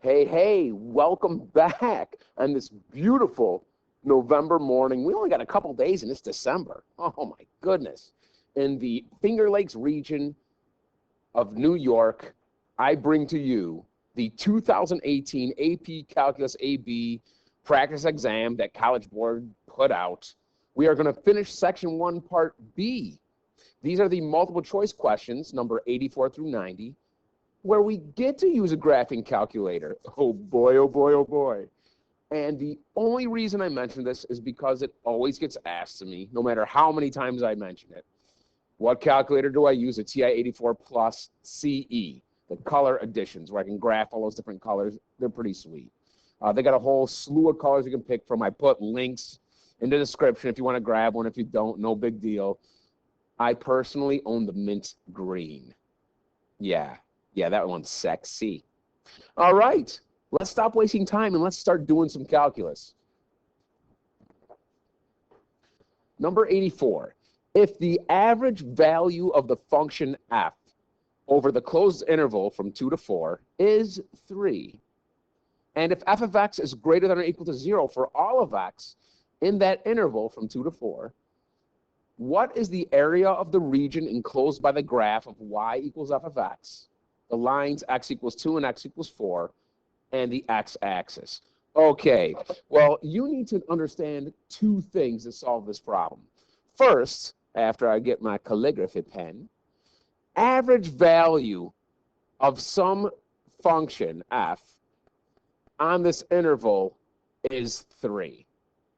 Hey, hey, welcome back on this beautiful November morning. We only got a couple days and it's December. Oh my goodness. In the Finger Lakes region of New York, I bring to you the 2018 AP Calculus AB practice exam that College Board put out. We are going to finish section 1, part B. These are the multiple choice questions, number 84 through 90, where we get to use a graphing calculator. Oh boy, oh boy, oh boy. And the only reason I mention this is because it always gets asked to me, no matter how many times I mention it. What calculator do I use? A TI-84 Plus CE, the color editions, where I can graph all those different colors. They're pretty sweet. They got a whole slew of colors you can pick from. I put links in the description if you want to grab one. If you don't, no big deal. I personally own the mint green. Yeah, that one's sexy. All right, let's stop wasting time and let's start doing some calculus. Number 84. If the average value of the function f over the closed interval from 2 to 4 is 3, and if f of x is greater than or equal to 0 for all of x in that interval from 2 to 4, what is the area of the region enclosed by the graph of y equals f of x, the lines x equals 2 and x equals 4, and the x-axis? Okay, well, you need to understand two things to solve this problem. First, after I get my calligraphy pen, average value of some function f on this interval is 3.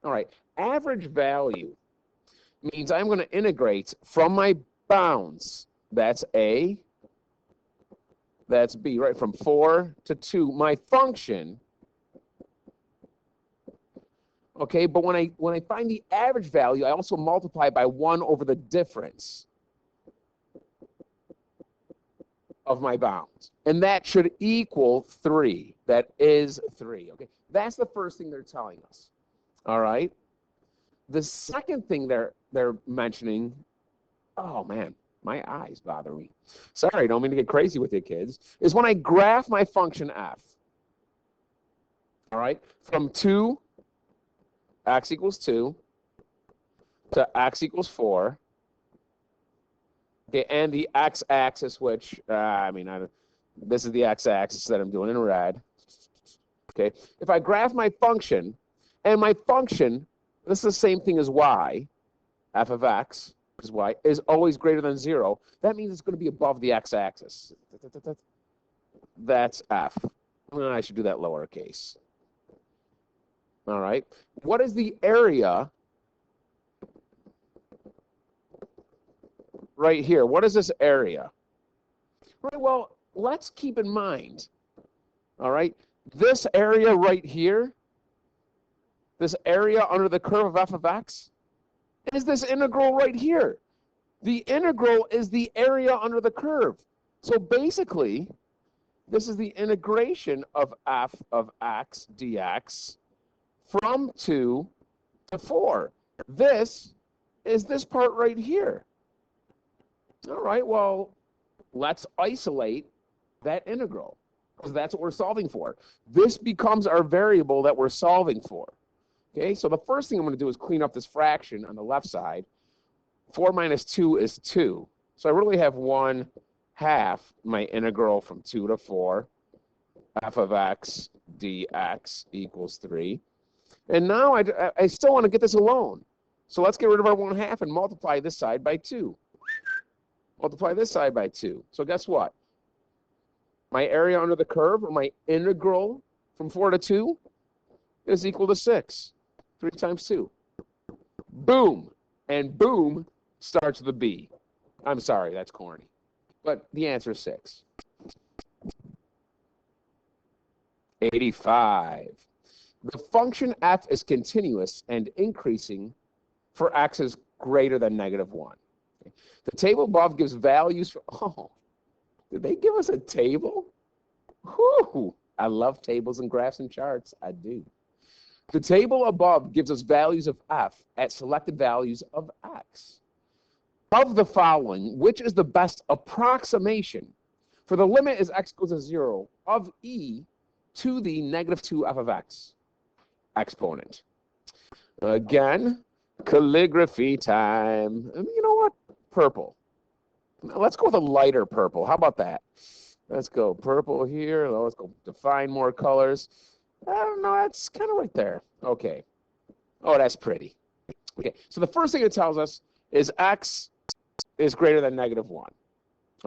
All right, average value means I'm going to integrate from my bounds, that's A, that's B, right, from 4 to 2, my function. Okay, but when I find the average value, I also multiply by 1 over the difference of my bounds. And that should equal 3. That is 3. Okay, that's the first thing they're telling us. All right. The second thing they're mentioning, oh man, my eyes bother me. Sorry, don't mean to get crazy with you kids, is when I graph my function f, all right, from 2, x equals 2, to x equals 4, okay, and the x-axis, which, this is the x-axis that I'm doing in red, okay. If I graph my function, and my function, this is the same thing as y, f of x, is y, is always greater than 0. That means it's going to be above the x-axis. That's f. Well, I should do that lowercase. All right. What is the area right here? What is this area? Right, well, let's keep in mind, all right, this area right here, this area under the curve of f of x, is this integral right here. The integral is the area under the curve. So basically, this is the integration of f of x dx from 2 to 4. This is this part right here. All right, well, let's isolate that integral, because that's what we're solving for. This becomes our variable that we're solving for. Okay, so the first thing I'm going to do is clean up this fraction on the left side. 4 minus 2 is 2. So I really have 1/2 my integral from 2 to 4, f of x dx equals 3. And now I still want to get this alone. So let's get rid of our 1/2 and multiply this side by 2. Multiply this side by 2. So guess what? My area under the curve, or my integral from 4 to 2, is equal to 6. 3 times 2. Boom. And boom starts with a B. I'm sorry, that's corny. But the answer is 6. 85. The function f is continuous and increasing for x is greater than -1. The table above gives values for, oh, did they give us a table? Whew, I love tables and graphs and charts. I do. The table above gives us values of f at selected values of x. Of the following, which is the best approximation for the limit as x goes to 0 of e to the negative 2f of x exponent. Again, calligraphy time. You know what? Purple. Let's go with a lighter purple. How about that? Let's go purple here. Let's go define more colors. I don't know. That's kind of right there. Okay. Oh, that's pretty. Okay. So the first thing it tells us is x is greater than negative 1.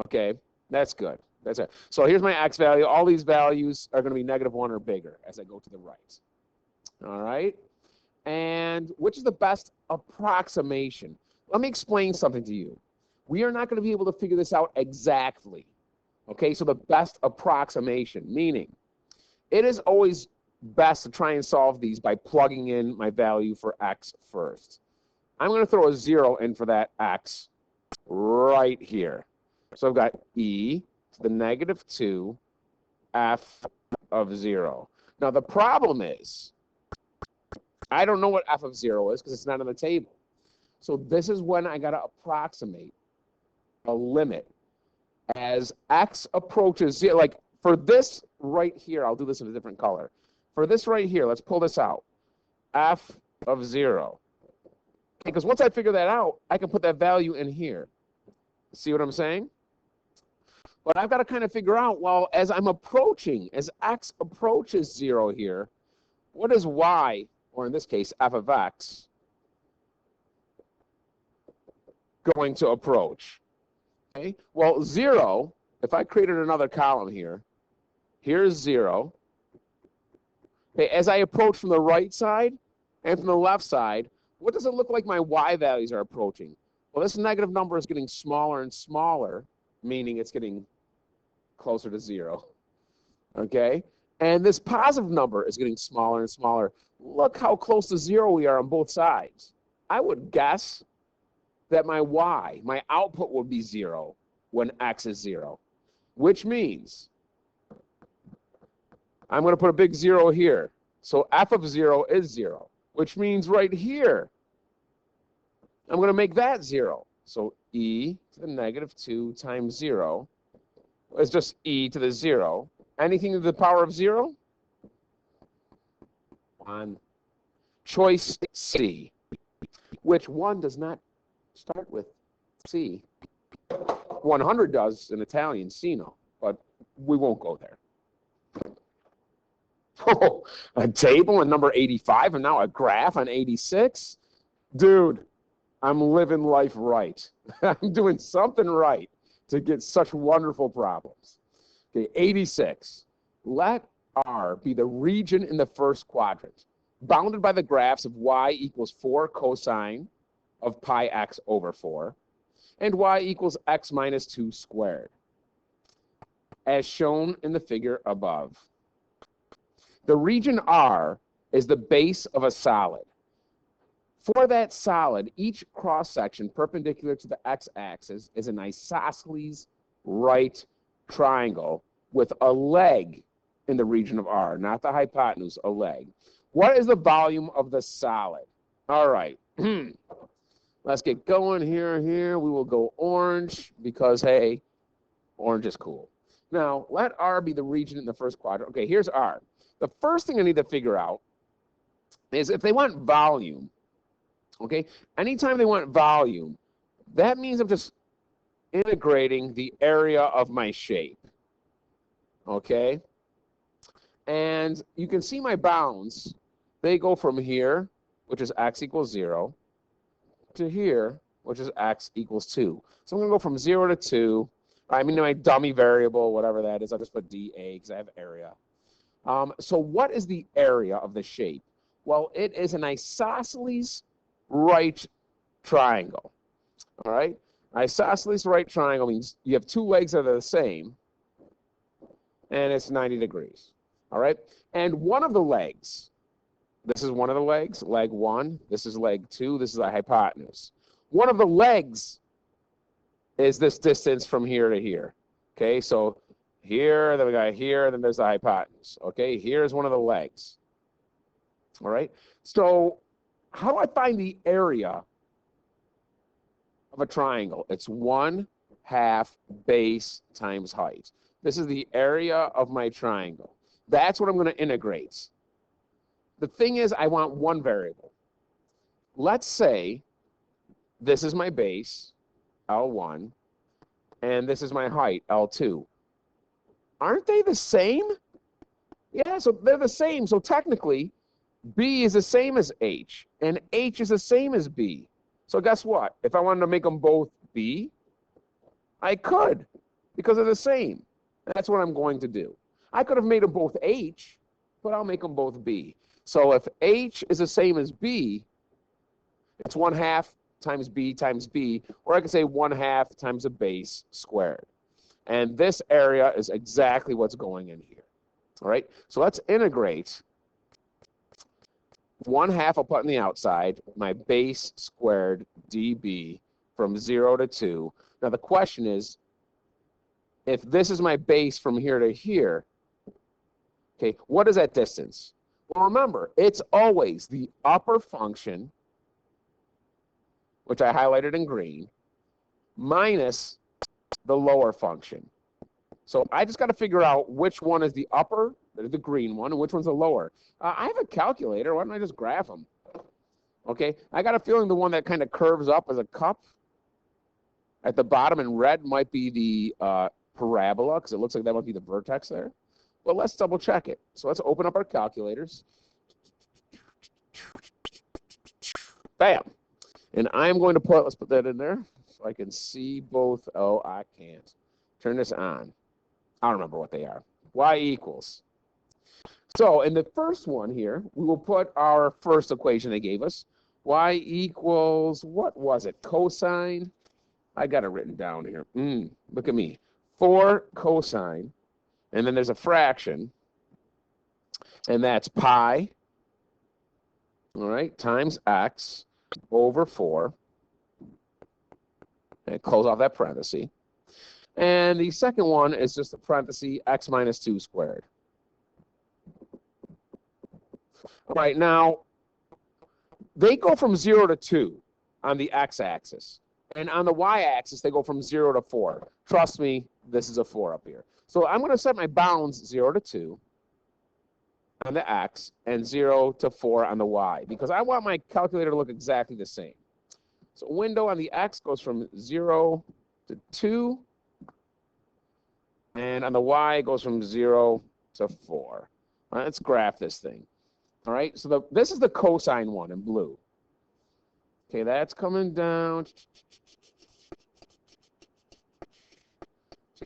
Okay. That's good. That's it. So here's my x value. All these values are going to be negative 1 or bigger as I go to the right. All right. And which is the best approximation? Let me explain something to you. We are not going to be able to figure this out exactly. Okay, so the best approximation, meaning it is always best to try and solve these by plugging in my value for x first. I'm going to throw a 0 in for that x right here. So I've got e to the negative 2 f of 0. Now the problem is, I don't know what f of 0 is because it's not on the table. So this is when I got to approximate a limit as x approaches 0. Like for this right here, I'll do this in a different color. For this right here, let's pull this out. F of 0. Because once I figure that out, I can put that value in here. See what I'm saying? But I've got to kind of figure out, well, as I'm approaching, as x approaches 0 here, what is y, or in this case, f of x, going to approach? Okay, well, 0, if I created another column here, here's 0. Okay, as I approach from the right side and from the left side, what does it look like my y values are approaching? Well, this negative number is getting smaller and smaller, meaning it's getting closer to 0. Okay, and this positive number is getting smaller and smaller. Look how close to 0 we are on both sides. I would guess that my y, my output will be 0 when x is 0, which means I'm going to put a big 0 here. So f of 0 is 0, which means right here, I'm going to make that 0. So e to the negative 2 times 0 is just e to the 0. Anything to the power of 0? 1. Choice C, which 1 does not start with C. 100 does in Italian, Sino, but we won't go there. Oh, a table on number 85 and now a graph on 86? Dude, I'm living life right. I'm doing something right to get such wonderful problems. Okay, 86. Let R be the region in the first quadrant, bounded by the graphs of y equals 4 cosine of pi x over 4, and y equals x minus 2 squared, as shown in the figure above. The region R is the base of a solid. For that solid, each cross-section perpendicular to the x-axis is an isosceles right triangle with a leg in the region of R, not the hypotenuse, a leg. What is the volume of the solid? All right. Let's get going here. We will go orange because, hey, orange is cool. Now, let R be the region in the first quadrant. Okay, here's R. The first thing I need to figure out is if they want volume, okay, anytime they want volume, that means I'm just integrating the area of my shape, okay? And you can see my bounds. They go from here, which is x equals 0, to here, which is x equals 2. So I'm going to go from 0 to 2. I mean, my dummy variable, whatever that is, I'll just put dA because I have area. So what is the area of the shape? Well, it is an isosceles right triangle. All right? Isosceles right triangle means you have two legs that are the same, and it's 90 degrees. All right? And one of the legs, this is one of the legs, leg 1. This is leg 2. This is the hypotenuse. One of the legs is this distance from here to here. Okay? So here, then we got here, then there's the hypotenuse. Okay? Here's one of the legs. All right? So how do I find the area of a triangle? It's 1/2 base times height. This is the area of my triangle. That's what I'm going to integrate. The thing is, I want one variable. Let's say this is my base, L1, and this is my height, L2. Aren't they the same? Yeah, so they're the same. So technically, B is the same as H, and H is the same as B. So guess what? If I wanted to make them both B, I could, because they're the same. That's what I'm going to do. I could have made them both H, but I'll make them both B. So if H is the same as B, it's 1/2 times B, or I could say 1/2 times the base squared. And this area is exactly what's going in here. All right, so let's integrate 1/2 I'll put on the outside, my base squared dB from 0 to 2. Now the question is, if this is my base from here to here, okay, what is that distance? Well, remember, it's always the upper function, which I highlighted in green, minus the lower function. So I just got to figure out which one is the upper, the green one, and which one's the lower. I have a calculator. Why don't I just graph them? Okay, I got a feeling the one that kind of curves up as a cup at the bottom in red might be the parabola, because it looks like that might be the vertex there. But let's double check it. So let's open up our calculators. Bam. And I'm going to put, let's put that in there so I can see both. Oh, I can't. Turn this on. I don't remember what they are. Y equals. So in the first one here, we will put our first equation they gave us. Y equals, what was it? Cosine. I got it written down here. Look at me. 4 cosine. And then there's a fraction. And that's pi. All right, times x over 4. And close off that parenthesis. And the second one is just a parenthesis, x minus 2 squared. All right, now, they go from 0 to 2 on the x-axis. And on the y-axis, they go from 0 to 4. Trust me, this is a 4 up here. So I'm going to set my bounds 0 to 2 on the x and 0 to 4 on the y, because I want my calculator to look exactly the same. So window on the x goes from 0 to 2. And on the y, it goes from 0 to 4. All right, let's graph this thing. All right, so this is the cosine one in blue. Okay, that's coming down.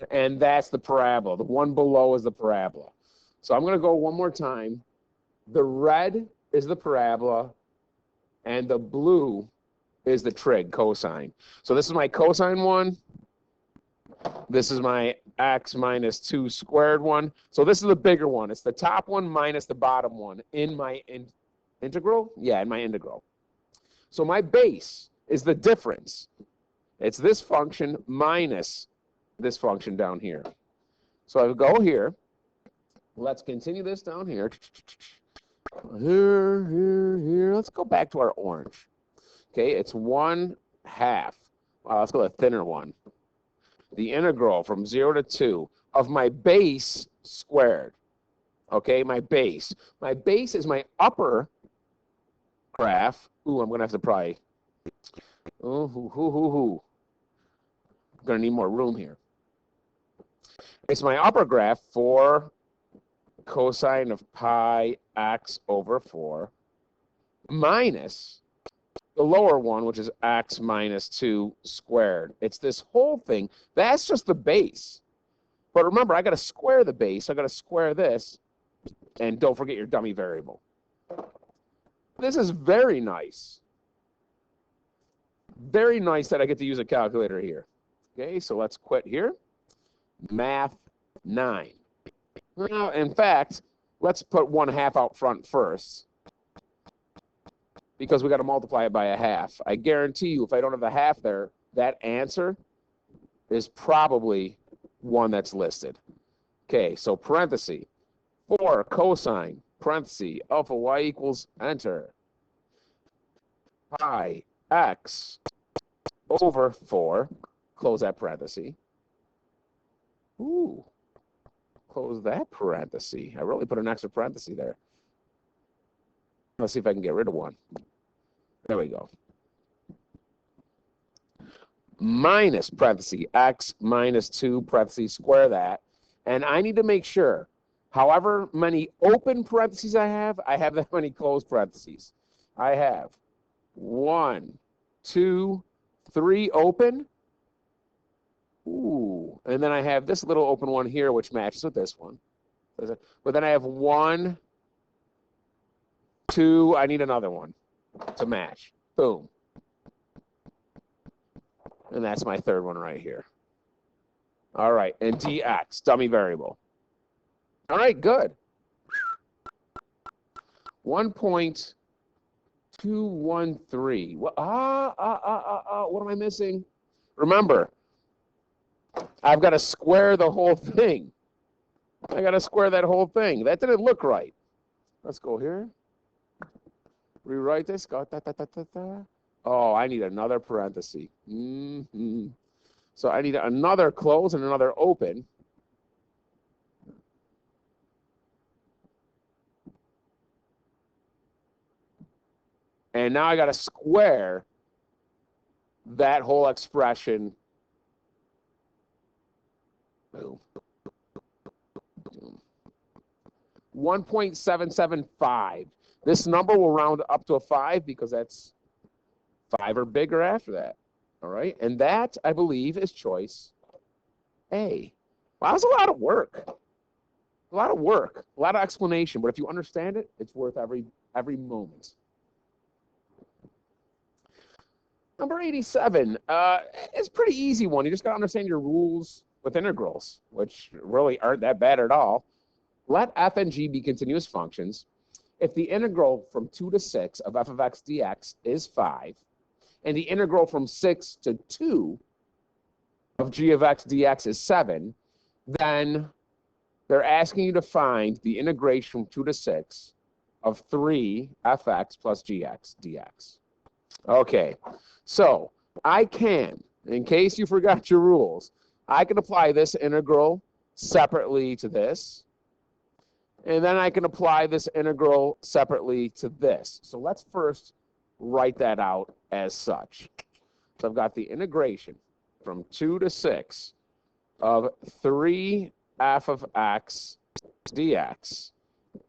And that's the parabola. The one below is the parabola. So I'm going to go one more time. The red is the parabola, and the blue is the trig, cosine. So this is my cosine one. This is my x minus 2 squared one. So this is the bigger one. It's the top one minus the bottom one in my integral. Yeah, in my integral. So my base is the difference. It's this function minus this function down here. So I go here. Let's continue this down here. Here. Let's go back to our orange. Okay, it's 1/2. Wow, let's go to a thinner one. The integral from 0 to 2 of my base squared. Okay, my base. My base is my upper graph. Ooh, I'm going to have to probably... I'm going to need more room here. It's my upper graph for cosine of pi x over 4 minus the lower one, which is x minus 2 squared. It's this whole thing. That's just the base. But remember, I got to square the base. I got to square this. And don't forget your dummy variable. This is very nice. Very nice that I get to use a calculator here. Okay, so let's quit here. Math 9. Now, in fact, let's put 1/2 out front first, because we got to multiply it by a half. I guarantee you, if I don't have the half there, that answer is probably one that's listed. Okay, so parenthesis, 4 cosine, parenthesis, alpha y equals, enter, pi x over 4, close that parenthesis. Ooh, close that parenthesis. I really put an extra parenthesis there. Let's see if I can get rid of one. There we go. Minus parenthesis x minus 2 parentheses, square that. And I need to make sure, however many open parentheses I have that many closed parentheses. I have 1, 2, 3 open. Ooh, and then I have this little open one here, which matches with this one. But then I have 1, 2, I need another one to match. Boom. And that's my third one right here. All right, and dx, dummy variable. All right, good. 1.213. What am I missing? Remember, I've got to square the whole thing. I got to square that whole thing. That didn't look right. Let's go here. Rewrite this. Go, da, da, da, da, da. Oh, I need another parenthesis. So I need another close and another open. And now I got to square that whole expression. Boom. 1.775. This number will round up to a 5 because that's 5 or bigger after that. All right, and that, I believe, is choice A. Wow, that's a lot of work. A lot of work, a lot of explanation. But if you understand it, it's worth every moment. Number 87. It's a pretty easy one. You just got to understand your rules with integrals, which really aren't that bad at all. Let f and g be continuous functions. If the integral from 2 to 6 of f of x dx is 5, and the integral from 6 to 2 of g of x dx is 7, then they're asking you to find the integration from 2 to 6 of 3 fx plus gx dx. Okay, so I can, in case you forgot your rules, I can apply this integral separately to this, and then I can apply this integral separately to this. So let's first write that out as such. So I've got the integration from 2 to 6 of 3 f of x dx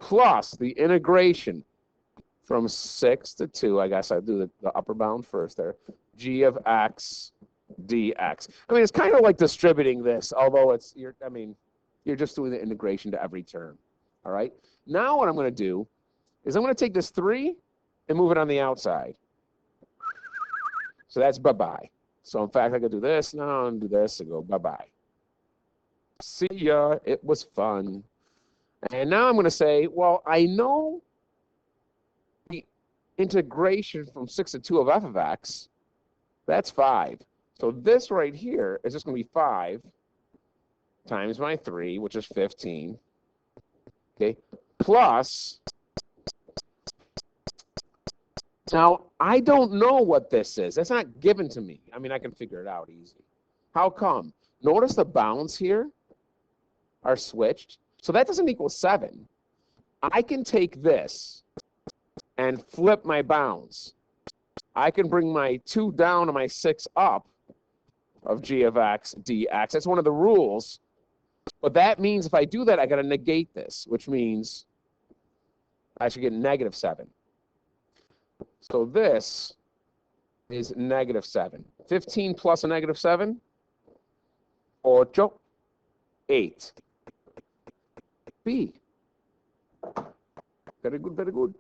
plus the integration from 6 to 2, I guess I'll do the upper bound first there, g of x dx. I mean, it's kind of like distributing this, although you're just doing the integration to every term. All right. Now what I'm going to do is I'm going to take this 3 and move it on the outside. So that's bye-bye. So in fact, I could do this now and do this and go bye-bye. See ya. It was fun. And now I'm going to say, well, I know the integration from 6 to 2 of f of x. That's 5. So this right here is just going to be 5 times my 3, which is 15. Okay, plus, now I don't know what this is. That's not given to me. I mean, I can figure it out easy. How come? Notice the bounds here are switched. So that doesn't equal 7. I can take this and flip my bounds. I can bring my 2 down and my 6 up of g of x dx. That's one of the rules. But that means if I do that, I got to negate this, which means I should get negative 7. So this is negative 7. 15 plus a negative 7, 8. B. Very good, very good.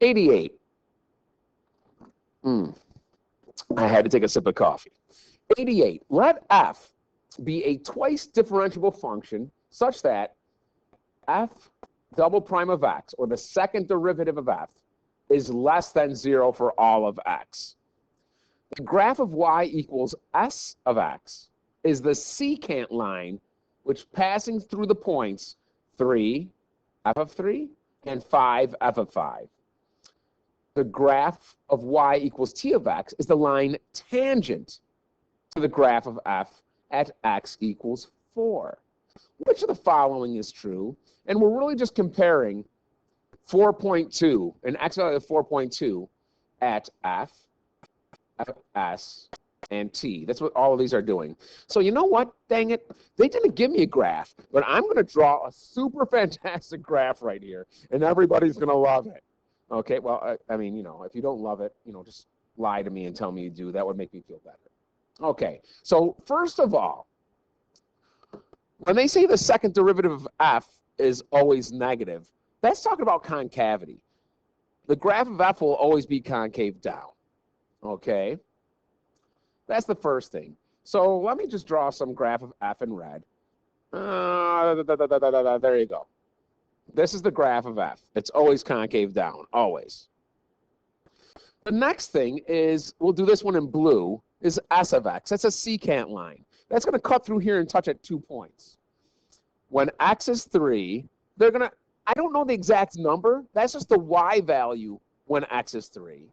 88. I had to take a sip of coffee. 88. Let f be a twice differentiable function such that f double prime of x, or the second derivative of f, is less than 0 for all of x. The graph of y equals s of x is the secant line which passing through the points 3 f of 3 and 5 f of 5. The graph of y equals t of x is the line tangent to the graph of f at x equals 4. Which of the following is true? And we're really just comparing 4.2, an x value of 4.2 at f, s, and t. That's what all of these are doing. So you know what? Dang it. They didn't give me a graph, but I'm going to draw a super fantastic graph right here, and everybody's going to love it. Okay, well, I mean, you know, if you don't love it, you know, just lie to me and tell me you do. That would make me feel better. Okay, so first of all, when they say the second derivative of f is always negative, that's talking about concavity. The graph of f will always be concave down. Okay, that's the first thing. So let me just draw some graph of f in red. There you go. This is the graph of f. It's always concave down, always. The next thing is, we'll do this one in blue, is s of x. That's a secant line. That's going to cut through here and touch at 2 points. When x is 3, they're going to, I don't know the exact number. That's just the y value when x is 3.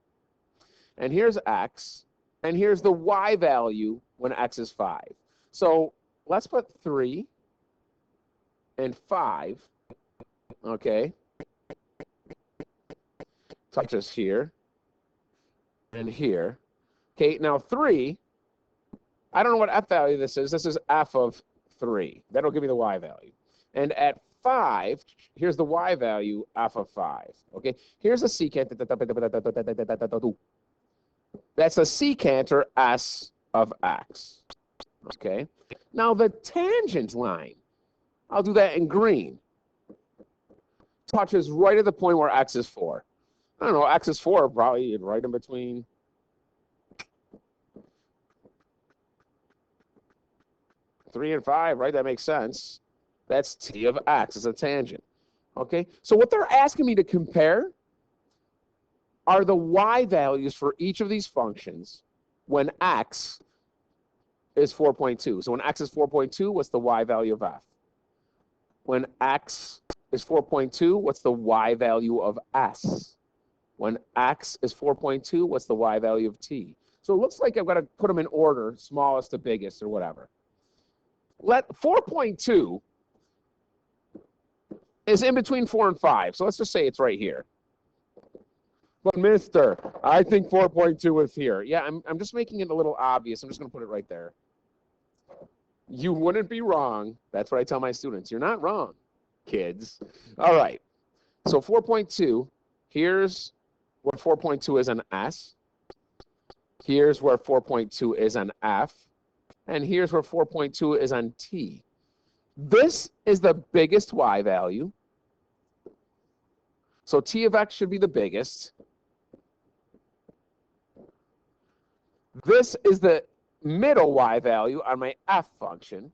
And here's x, and here's the y value when x is 5. So let's put 3 and 5, okay, touches here and here. Okay, now 3, I don't know what f value this is. This is f of 3. That'll give me the y value. And at 5, here's the y value, f of 5. Okay, here's a secant. That's a secant, or s of x. Okay, now the tangent line, I'll do that in green, touches right at the point where x is 4. I don't know, x is 4, probably right in between 3 and 5, right? That makes sense. That's t of x. It's a tangent. Okay, so what they're asking me to compare are the y values for each of these functions when x is 4.2. So when x is 4.2, what's the y value of f? When x is 4.2, what's the y value of s? When x is 4.2, what's the y value of t? So it looks like I've got to put them in order, smallest to biggest or whatever. Let 4.2 is in between 4 and 5. So let's just say it's right here. But mister, I think 4.2 is here. Yeah, I'm just making it a little obvious. I'm just going to put it right there. You wouldn't be wrong. That's what I tell my students. You're not wrong, kids. All right. So 4.2, here's what 4.2 is on S. Here's where 4.2 is on F. And here's where 4.2 is on T. This is the biggest y value. So T of x should be the biggest. This is the middle y value on my f function.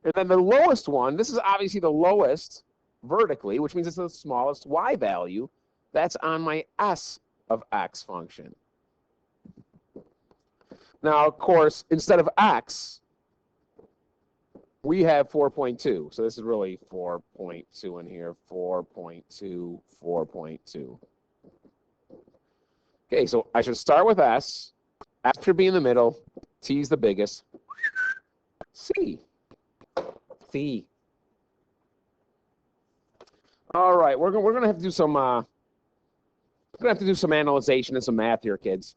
And then the lowest one, this is obviously the lowest vertically, which means it's the smallest y value. That's on my s of x function. Now, of course, instead of x, we have 4.2. So this is really 4.2 in here, 4.2, 4.2. Okay, so I should start with S. F should be in the middle. T is the biggest. C. C. All right, we're gonna have to do some analyzation and some math here, kids.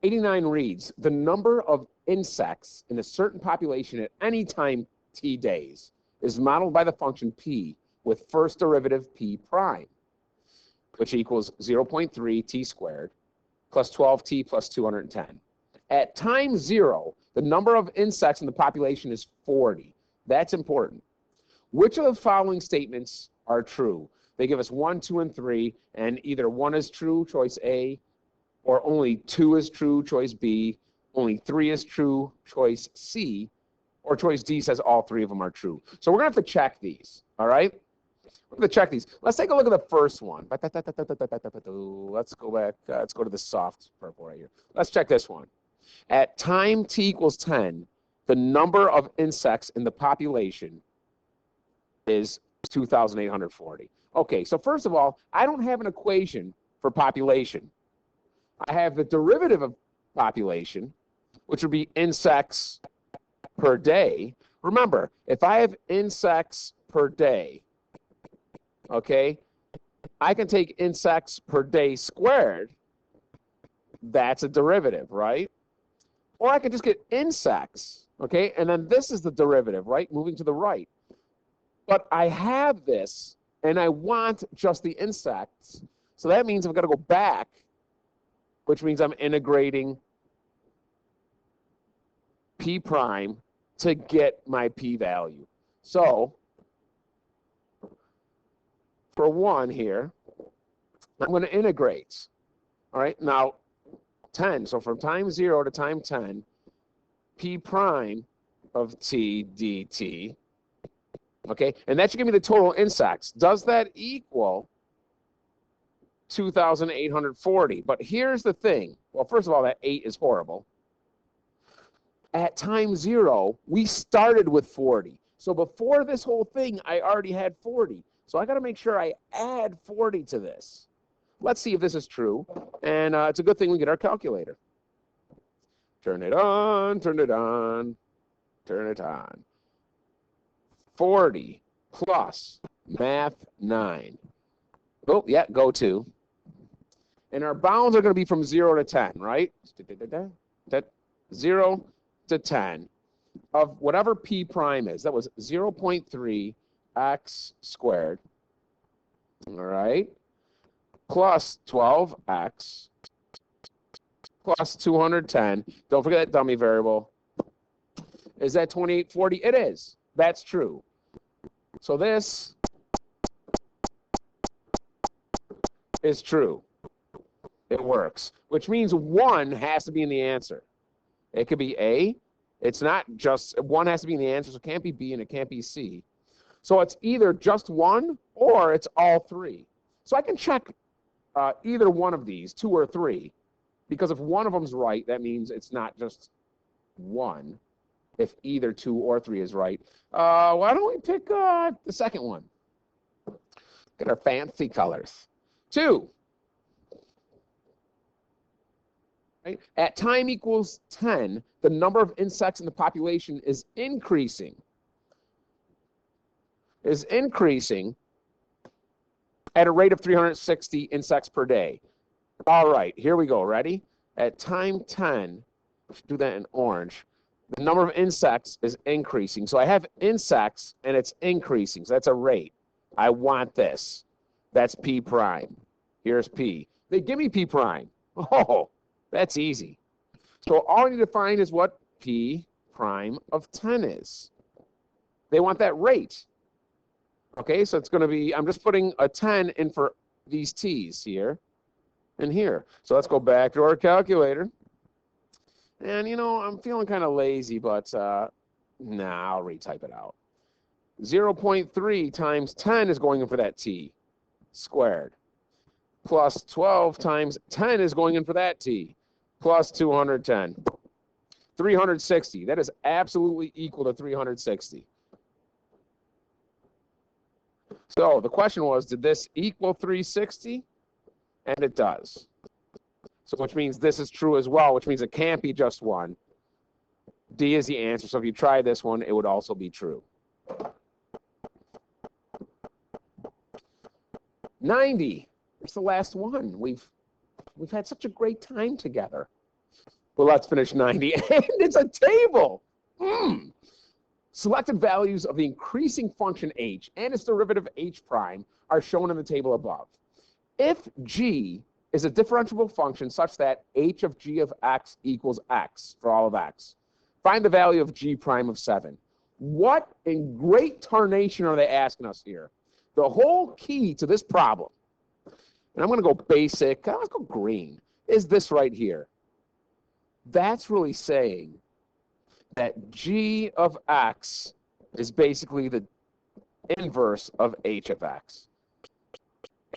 89 reads, the number of insects in a certain population at any time t days is modeled by the function p with first derivative p prime, which equals 0.3 t squared plus 12t plus 210. At time 0, the number of insects in the population is 40. That's important. Which of the following statements are true? They give us 1, 2, and 3, and either 1 is true, choice A, or only 2 is true, choice B, only 3 is true, choice C, or choice D says all 3 of them are true. So we're going to have to check these, all right? We're going to check these. Let's take a look at the first one. Let's go back. Let's go to the soft purple right here. Let's check this one. At time t equals 10, the number of insects in the population is 2,840. Okay, so first of all, I don't have an equation for population. I have the derivative of population, which would be insects per day. Remember, if I have insects per day, okay, I can take insects per day squared. That's a derivative, right? Or I could just get insects, okay? And then this is the derivative, right? Moving to the right. But I have this, and I want just the insects. So that means I've got to go back, which means I'm integrating p prime to get my p-value. So for 1 here, I'm going to integrate. All right, now 10. So from time 0 to time 10, p prime of t dt. Okay, and that should give me the total insects. Does that equal 2,840? But here's the thing. Well, first of all, that 8 is horrible. At time 0, we started with 40. So before this whole thing, I already had 40. So I got to make sure I add 40 to this. Let's see if this is true. And it's a good thing we get our calculator. Turn it on, turn it on, turn it on. 40 plus math 9. Oh, yeah, go to. And our bounds are going to be from 0 to 10, right? 0 to 10 of whatever p prime is. That was 0.3 x squared, all right, plus 12x plus 210. Don't forget that dummy variable. Is that 2840? It is. That's true. So this is true. It works, which means 1 has to be in the answer. It could be A. It's not just 1 has to be in the answer, so it can't be B and it can't be C. So it's either just 1 or it's all 3. So I can check either one of these, 2 or 3, because if one of them's right, that means it's not just 1. If either 2 or 3 is right, why don't we pick the second one? Get our fancy colors. 2. Right? At time equals 10, the number of insects in the population is increasing. At a rate of 360 insects per day. All right, here we go. Ready? At time 10, let's do that in orange. The number of insects is increasing. So I have insects, and it's increasing. So that's a rate. I want this. That's p prime. Here's p. They give me p prime. Oh, that's easy. So all I need to find is what p prime of 10 is. They want that rate. Okay, so it's going to be, I'm just putting a 10 in for these t's here and here. So let's go back to our calculator. And, you know, I'm feeling kind of lazy, but I'll retype it out. 0.3 times 10 is going in for that t squared. Plus 12 times 10 is going in for that t. Plus 210. 360. That is absolutely equal to 360. So the question was, did this equal 360? And it does. So which means this is true as well, which means it can't be just 1. D is the answer. So if you try this one, it would also be true. 90. It's the last one. We've had such a great time together. Well, let's finish 90. And it's a table. Selected values of the increasing function h and its derivative h prime are shown in the table above. If g is a differentiable function such that h of g of x equals x for all of x, find the value of g prime of 7. What in great tarnation are they asking us here? The whole key to this problem, and I'm going to go basic, let's go green, is this right here. That's really saying that g of x is basically the inverse of h of x.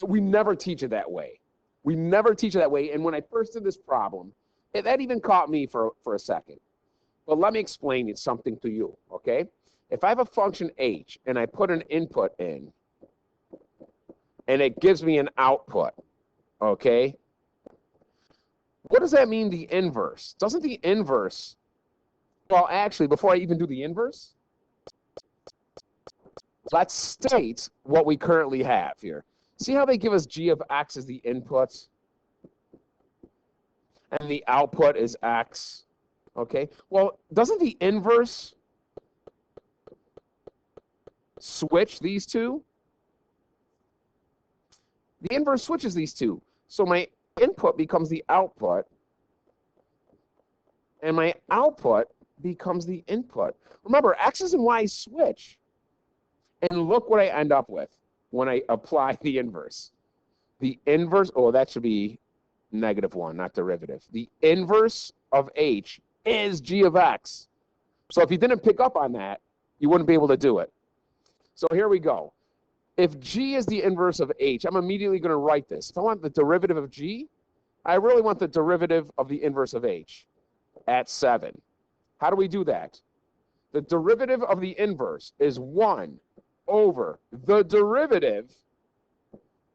We never teach it that way. We never teach it that way. And when I first did this problem, that even caught me for a second. But let me explain it something to you, okay? If I have a function h and I put an input in, and it gives me an output, okay? What does that mean, the inverse? Doesn't the inverse, well, actually, before I even do the inverse, let's state what we currently have here. See how they give us g of x as the input, and the output is x, okay? Well, doesn't the inverse switch these two? The inverse switches these two. So my input becomes the output, and my output becomes the input. Remember, x's and y's switch. And look what I end up with when I apply the inverse. The inverse, oh, that should be -1, not derivative. The inverse of h is g of x. So if you didn't pick up on that, you wouldn't be able to do it. So here we go. If g is the inverse of h, I'm immediately going to write this. If I want the derivative of g, I really want the derivative of the inverse of h at 7. How do we do that? The derivative of the inverse is 1 over the derivative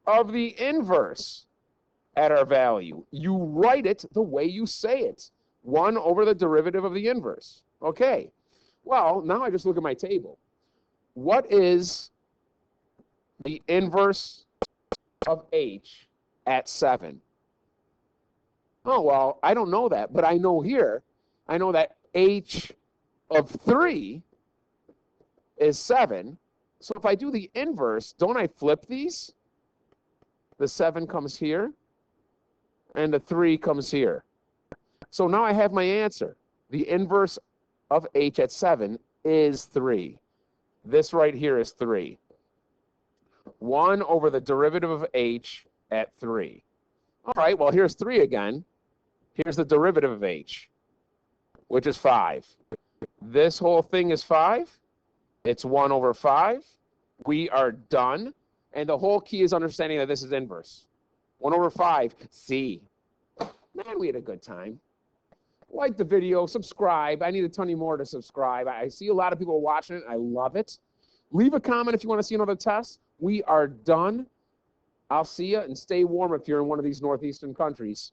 of the inverse at our value. You write it the way you say it. 1 over the derivative of the inverse. Okay. Well, now I just look at my table. What is the inverse of h at 7? Oh, well, I don't know that, but I know here, I know that h of 3 is 7. So if I do the inverse, don't I flip these? The 7 comes here, and the 3 comes here. So now I have my answer. The inverse of h at 7 is 3. This right here is 3. 1 over the derivative of h at 3. All right, well, here's 3 again. Here's the derivative of h, which is 5. This whole thing is 5. It's 1 over 5. We are done. And the whole key is understanding that this is inverse. 1 over 5, C. Man, we had a good time. Like the video, subscribe. I need to tell you more to subscribe. I see a lot of people watching it. I love it. Leave a comment if you want to see another test. We are done. I'll see you, and stay warm if you're in one of these northeastern countries.